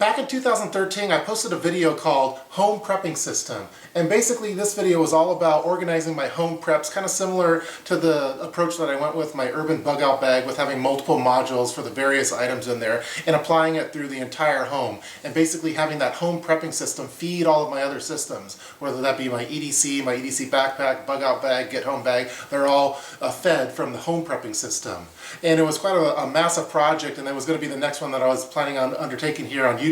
Back in 2013, I posted a video called Home Prepping System. And basically this video was all about organizing my home preps, kind of similar to the approach that I went with my urban bug out bag, with having multiple modules for the various items in there and applying it through the entire home. And basically having that home prepping system feed all of my other systems, whether that be my EDC backpack, bug out bag, get home bag. They're all fed from the home prepping system. And it was quite a massive project, and it was going to be the next one that I was planning on undertaking here on YouTube.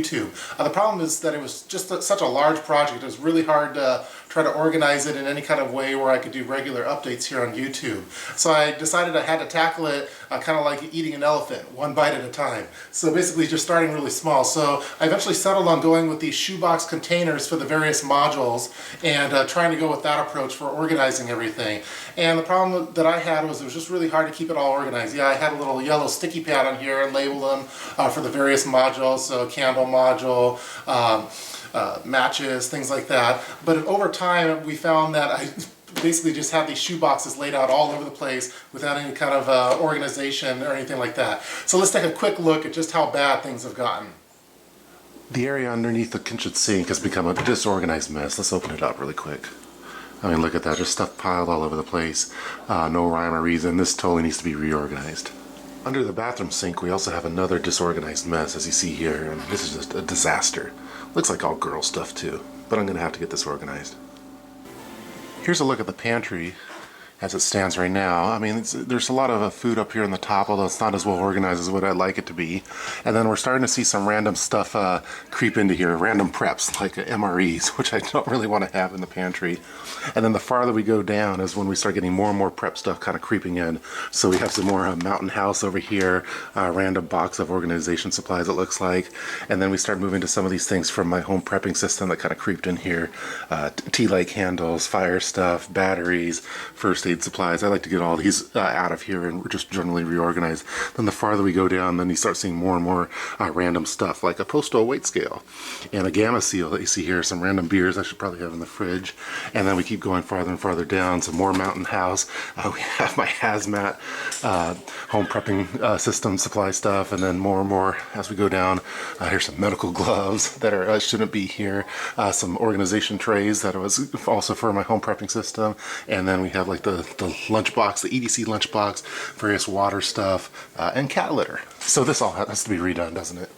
The problem is that it was just such a large project. It was really hard to try to organize it in any kind of way where I could do regular updates here on YouTube. So I decided I had to tackle it kind of like eating an elephant, one bite at a time. So basically just starting really small. So I eventually settled on going with these shoebox containers for the various modules and trying to go with that approach for organizing everything. And the problem that I had was it was just really hard to keep it all organized. Yeah, I had a little yellow sticky pad on here and labeled them for the various modules, so candle module, matches, things like that. But over time we found that I basically just had these shoe boxes laid out all over the place without any kind of organization or anything like that. So let's take a quick look at just how bad things have gotten. The area underneath the kitchen sink has become a disorganized mess. Let's open it up really quick. I mean, look at that, just stuff piled all over the place. No rhyme or reason. This totally needs to be reorganized. Under the bathroom sink, we also have another disorganized mess, as you see here, and this is just a disaster. Looks like all girl stuff too, but I'm gonna have to get this organized. Here's a look at the pantry as it stands right now. I mean, there's a lot of food up here on the top, although it's not as well organized as what I'd like it to be. And then we're starting to see some random stuff creep into here, random preps like MREs, which I don't really want to have in the pantry. And then the farther we go down is when we start getting more and more prep stuff kind of creeping in. So we have some more Mountain House over here, random box of organization supplies it looks like. And then we start moving to some of these things from my home prepping system that kind of creeped in here. Tea light candles, fire stuff, batteries, first aid supplies. I like to get all these out of here and just generally reorganize. Then the farther we go down, then you start seeing more and more random stuff, like a postal weight scale and a gamma seal that you see here, some random beers I should probably have in the fridge. And then we keep going farther and farther down, some more Mountain House. We have my hazmat home prepping system supply stuff, and then more and more as we go down. Here's some medical gloves that are shouldn't be here, some organization trays that was also for my home prepping system, and then we have like the lunchbox, the EDC lunchbox, various water stuff, and cat litter. So this all has to be redone, doesn't it?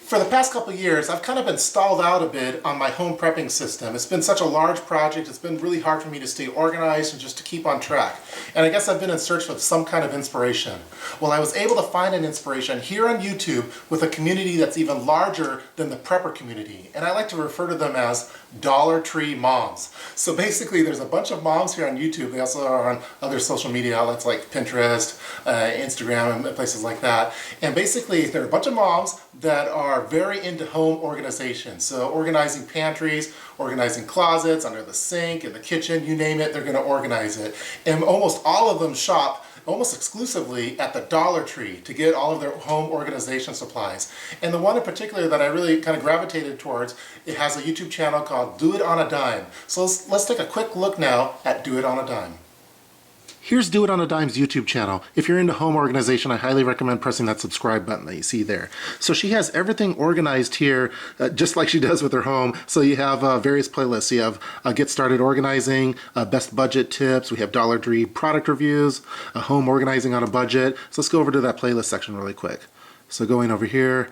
For the past couple of years, I've kind of been stalled out a bit on my home prepping system. It's been such a large project, it's been really hard for me to stay organized and just to keep on track. And I guess I've been in search of some kind of inspiration. Well, I was able to find an inspiration here on YouTube with a community that's even larger than the prepper community. And I like to refer to them as Dollar Tree moms. So basically there's a bunch of moms here on YouTube. They also are on other social media outlets like Pinterest, Instagram, and places like that. And basically there are a bunch of moms that are very into home organization. So organizing pantries, organizing closets, under the sink, in the kitchen, you name it, they're gonna organize it. And almost all of them shop almost exclusively at the Dollar Tree to get all of their home organization supplies. And the one in particular that I really kind of gravitated towards, it has a YouTube channel called DoItOnADime. So let's take a quick look now at DoItOnADime. Here's DoItOnADime's YouTube channel. If you're into home organization, I highly recommend pressing that subscribe button that you see there. So she has everything organized here, just like she does with her home. So you have various playlists. You have Get Started Organizing, Best Budget Tips, we have Dollar Tree product reviews, home organizing on a budget. So let's go over to that playlist section really quick. So going over here,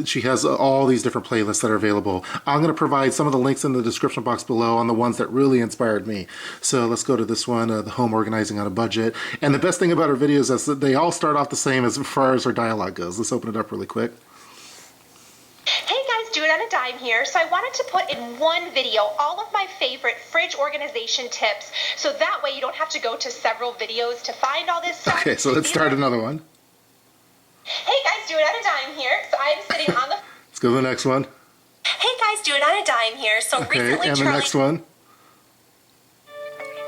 she has all these different playlists that are available. I'm going to provide some of the links in the description box below on the ones that really inspired me. So let's go to this one, the home organizing on a budget. And the best thing about her videos is that they all start off the same as far as her dialogue goes. Let's open it up really quick. Hey guys, Do It on a Dime here. So I wanted to put in one video all of my favorite fridge organization tips, so that way you don't have to go to several videos to find all this stuff. Okay, so let's start another one. Hey guys, Do It on a Dime here. So I'm sitting on the... Let's go to the next one. Hey guys, Do It on a Dime here. So Okay, recently and the next one.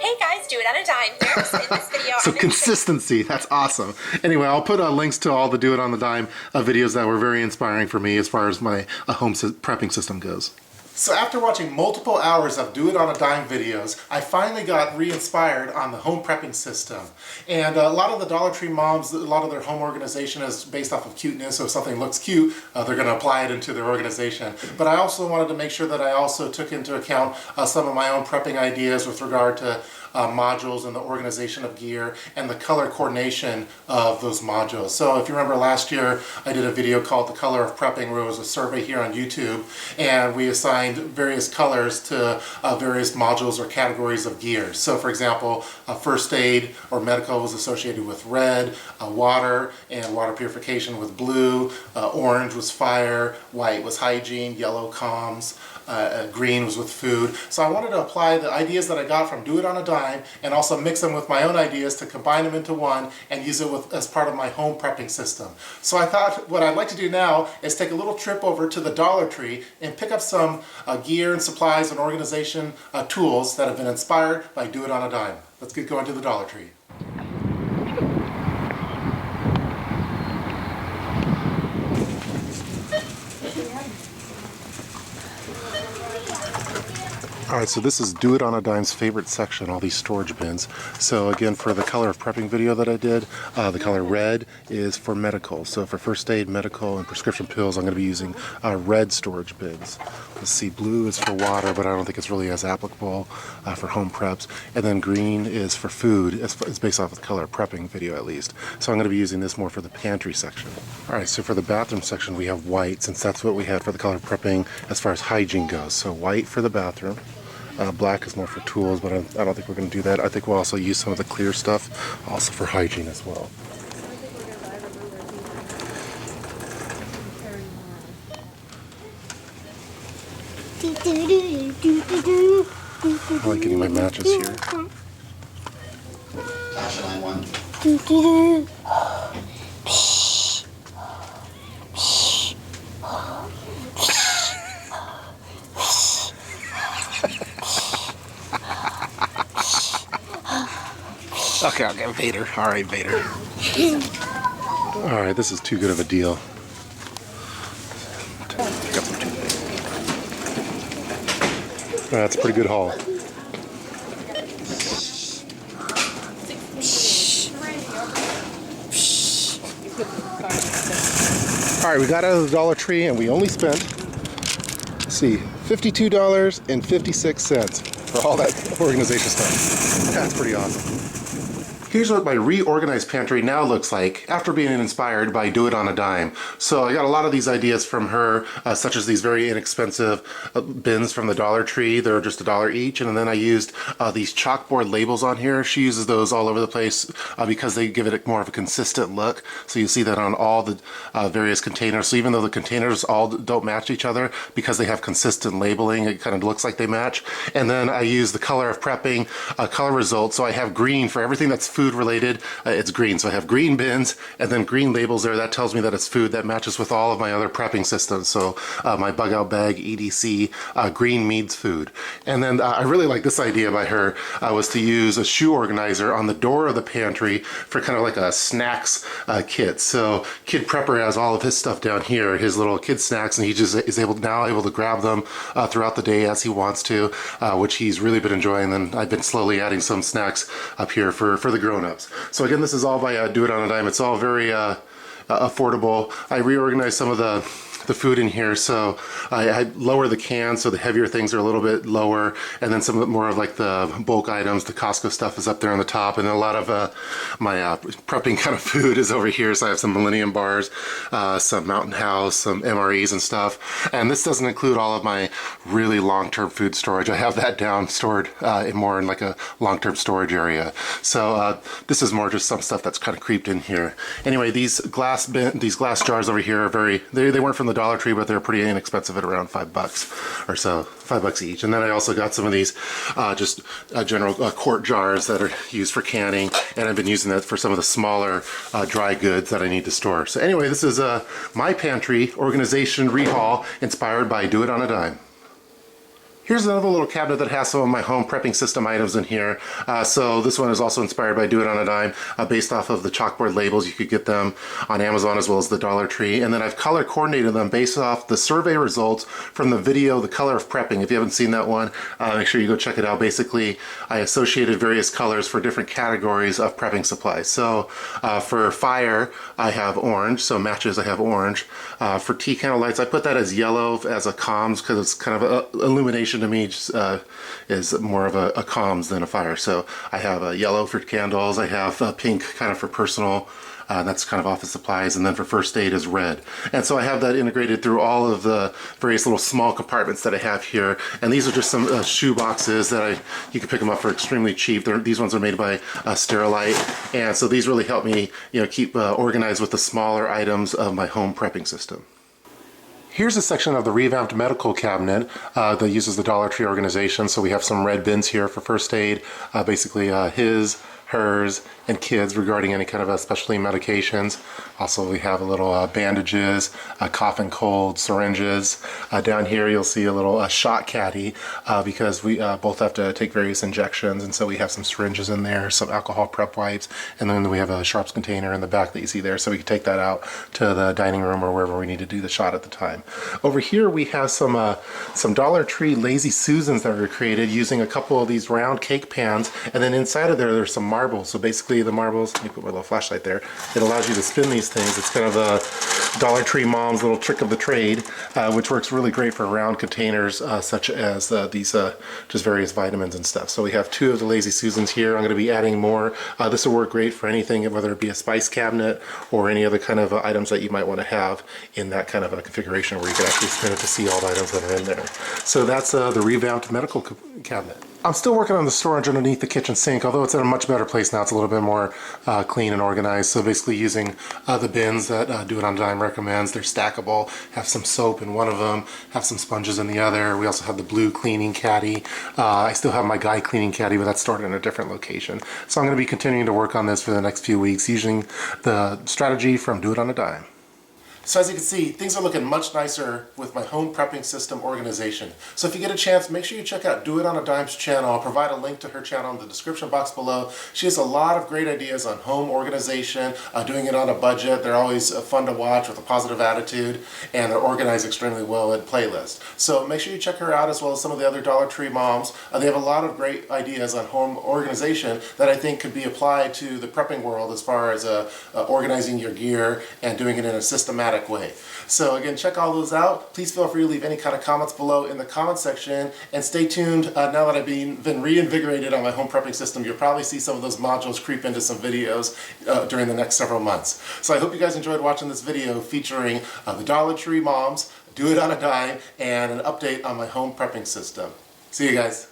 Hey guys, Do It on a Dime here. So in this video, So consistency, that's awesome. Anyway, I'll put links to all the Do It on the Dime videos that were very inspiring for me as far as my home prepping system goes. So after watching multiple hours of Do It on a Dime videos, I finally got re-inspired on the home prepping system. And a lot of the Dollar Tree moms, a lot of their home organization is based off of cuteness, so if something looks cute, they're going to apply it into their organization. But I also wanted to make sure that I also took into account some of my own prepping ideas with regard to modules and the organization of gear and the color coordination of those modules. So if you remember last year, I did a video called The Color of Prepping, where it was a survey here on YouTube, and we assigned various colors to various modules or categories of gear. So for example, first aid or medical was associated with red, water and water purification with blue, orange was fire, white was hygiene, yellow comms, green was with food. So I wanted to apply the ideas that I got from Do It on a Dime and also mix them with my own ideas to combine them into one and use it as part of my home prepping system. So I thought what I'd like to do now is take a little trip over to the Dollar Tree and pick up some gear and supplies and organization tools that have been inspired by Do It on a Dime. Let's get going to the Dollar Tree. Alright, so this is Do It on a Dime's favorite section, all these storage bins. So again, for the color of prepping video that I did, the color red is for medical. So for first aid, medical, and prescription pills, I'm going to be using red storage bins. Let's see, blue is for water, but I don't think it's really as applicable for home preps. And then green is for food. It's based off of the color of prepping video at least. So I'm going to be using this more for the pantry section. Alright, so for the bathroom section we have white, since that's what we had for the color of prepping as far as hygiene goes. So white for the bathroom. Black is more for tools, but I don't think we're going to do that. I think we'll also use some of the clear stuff also for hygiene as well. I like getting my matches here. Flashlight one. Okay, Vader. Alright, Vader. Alright, this is too good of a deal. That's a pretty good haul. Alright, we got out of the Dollar Tree and we only spent, let's see, $52.56 for all that organization stuff. That's pretty awesome. Here's what my Reorganize Pantry now looks like after being inspired by Do It on a Dime. So I got a lot of these ideas from her, such as these very inexpensive bins from the Dollar Tree. They're just $1 each. And then I used these chalkboard labels on here. She uses those all over the place because they give it more of a consistent look. So you see that on all the various containers. So even though the containers all don't match each other, because they have consistent labeling, it kind of looks like they match. And then I use the color of prepping color results. So I have green for everything that's food related, it's green. So I have green bins and then green labels there. That tells me that it's food. That matches with all of my other prepping systems. So my bug out bag, EDC, green means food. And then I really like this idea by her, was to use a shoe organizer on the door of the pantry for kind of like a snacks kit. So Kid Prepper has all of his stuff down here, his little kid snacks, and he just is able to grab them throughout the day as he wants to, which he's really been enjoying. And I've been slowly adding some snacks up here for the grown-ups. So again, this is all by Do It on a Dime. It's all very affordable. I reorganized some of the food in here, so I lower the cans so the heavier things are a little bit lower, and then some more of like the bulk items, the Costco stuff is up there on the top, and a lot of my prepping kind of food is over here. So I have some Millennium bars, some Mountain House, some MREs and stuff, and this doesn't include all of my really long-term food storage. I have that down stored more in like a long-term storage area. So this is more just some stuff that's kind of creeped in here. Anyway, these glass jars over here are they weren't from the Dollar Tree, but they're pretty inexpensive at around $5 or so, $5 each. And then I also got some of these just general quart jars that are used for canning, and I've been using that for some of the smaller dry goods that I need to store. So anyway, this is my pantry organization rehaul inspired by Do It on a Dime. Here's another little cabinet that has some of my home prepping system items in here. So this one is also inspired by DoItOnADime, based off of the chalkboard labels. You could get them on Amazon as well as the Dollar Tree. And then I've color coordinated them based off the survey results from the video, The Color of Prepping. If you haven't seen that one, make sure you go check it out. Basically, I associated various colors for different categories of prepping supplies. So for fire, I have orange. So matches, I have orange. For tea candle lights, I put that as yellow as a comms because it's kind of a illumination to me is more of a comms than a fire. So I have a yellow for candles, I have a pink kind of for personal, that's kind of office supplies, and then for first aid is red. And so I have that integrated through all of the various little small compartments that I have here. And these are just some shoe boxes that you can pick them up for extremely cheap. These ones are made by Sterilite, and so these really help me, keep organized with the smaller items of my home prepping system. Here's a section of the Revamped medical cabinet that uses the Dollar Tree organization. So we have some red bins here for first aid, basically his, hers, and kids regarding any kind of specialty medications. Also, we have a little bandages, cough and cold, syringes. Down here you'll see a little shot caddy because we both have to take various injections, and so we have some syringes in there, some alcohol prep wipes, and then we have a sharps container in the back that you see there, so we can take that out to the dining room or wherever we need to do the shot at the time. Over here we have some Dollar Tree Lazy Susans that were created using a couple of these round cake pans, and then inside of there's some marbles. So basically the marbles, let me put my little flashlight there, it allows you to spin these things. It's kind of a Dollar Tree mom's little trick of the trade, which works really great for round containers such as these just various vitamins and stuff. So we have two of the Lazy Susans here. I'm going to be adding more. This will work great for anything, whether it be a spice cabinet or any other kind of items that you might want to have in that kind of a configuration where you can actually spin it to see all the items that are in there. So that's the Revamped medical cabinet. I'm still working on the storage underneath the kitchen sink, although it's in a much better place now. It's a little bit more clean and organized. So basically using the bins that DoItOnADime recommends. They're stackable, have some soap in one of them, have some sponges in the other. We also have the blue cleaning caddy. I still have my guy cleaning caddy, but that's stored in a different location. So I'm going to be continuing to work on this for the next few weeks using the strategy from DoItOnADime. So as you can see, things are looking much nicer with my home prepping system organization. So if you get a chance, make sure you check out DoItOnADime's channel. I'll provide a link to her channel in the description box below. She has a lot of great ideas on home organization, doing it on a budget. They're always fun to watch with a positive attitude, and they're organized extremely well in playlists. So make sure you check her out as well as some of the other Dollar Tree moms. They have a lot of great ideas on home organization that I think could be applied to the prepping world as far as organizing your gear and doing it in a systematic way. So again, check all those out. Please feel free to leave any kind of comments below in the comment section, and stay tuned. Now that I've been reinvigorated on my home prepping system, you'll probably see some of those modules creep into some videos during the next several months. So I hope you guys enjoyed watching this video featuring the Dollar Tree moms, DoItOnADime, and an update on my home prepping system. See you guys.